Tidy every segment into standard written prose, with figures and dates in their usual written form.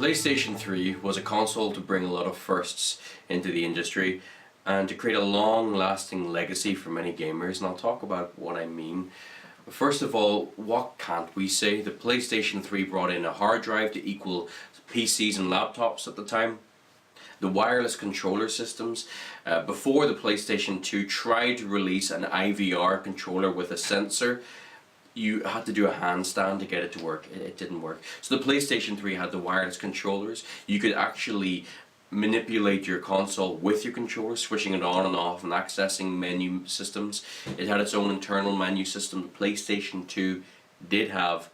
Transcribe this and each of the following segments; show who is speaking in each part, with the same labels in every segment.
Speaker 1: PlayStation 3 was a console to bring a lot of firsts into the industry and to create a long-lasting legacy for many gamers, and I'll talk about what I mean. First of all, what can't we say? The PlayStation 3 brought in a hard drive to equal PCs and laptops at the time. The wireless controller systems, before the PlayStation 2 tried to release an IVR controller with a sensor, you had to do a handstand to get it to work. It didn't work. So the PlayStation 3 had the wireless controllers. You could actually manipulate your console with your controller, switching it on and off and accessing menu systems. It had its own internal menu system. The PlayStation 2 did have,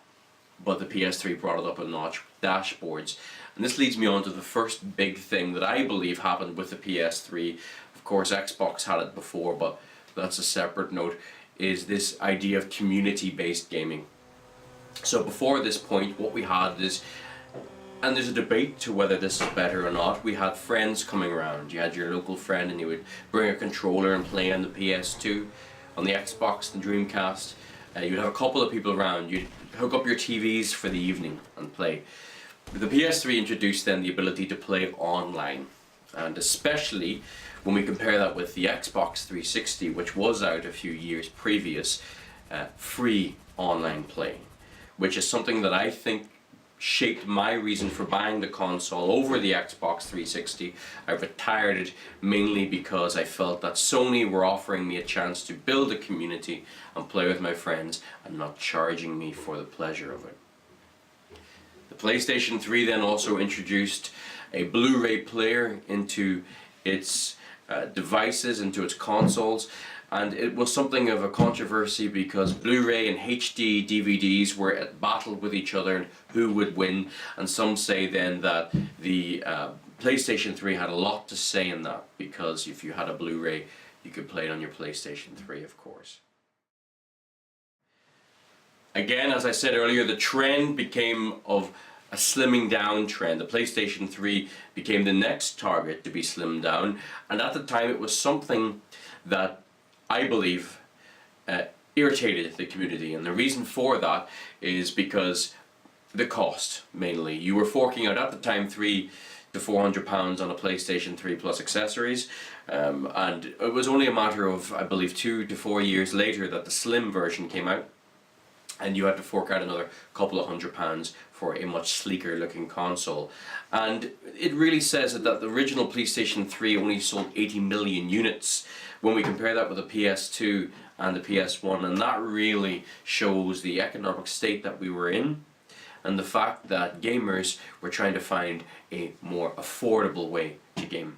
Speaker 1: but the PS3 brought it up a notch, dashboards. And this leads me on to the first big thing that I believe happened with the PS3. Of course, Xbox had it before, but that's a separate note, is this idea of community-based gaming. So before this point, what we had is, and there's a debate to whether this is better or not, we had friends coming around. You had your local friend and you would bring a controller and play on the PS2, on the Xbox, the Dreamcast. You'd have a couple of people around. You'd hook up your TVs for the evening and play. The PS3 introduced then the ability to play online, and especially when we compare that with the Xbox 360, which was out a few years previous, free online play, which is something that I think shaped my reason for buying the console over the Xbox 360. I retired it mainly because I felt that Sony were offering me a chance to build a community and play with my friends and not charging me for the pleasure of it. The PlayStation 3 then also introduced a Blu-ray player into its devices, into its consoles, and it was something of a controversy because Blu-ray and HD DVDs were at battle with each other and who would win, and some say then that the PlayStation 3 had a lot to say in that, because if you had a Blu-ray you could play it on your PlayStation 3, of course. Again, as I said earlier, the trend became of a slimming down trend. The PlayStation 3 became the next target to be slimmed down, and at the time it was something that I believe irritated the community, and the reason for that is because the cost, mainly. You were forking out at the time £300 to £400 on a PlayStation 3 plus accessories, and it was only a matter of, I believe, 2 to 4 years later that the slim version came out, and you had to fork out another couple of £100 for a much sleeker looking console. And it really says that the original PlayStation 3 only sold 80 million units when we compare that with the PS2 and the PS1, and that really shows the economic state that we were in and the fact that gamers were trying to find a more affordable way to game.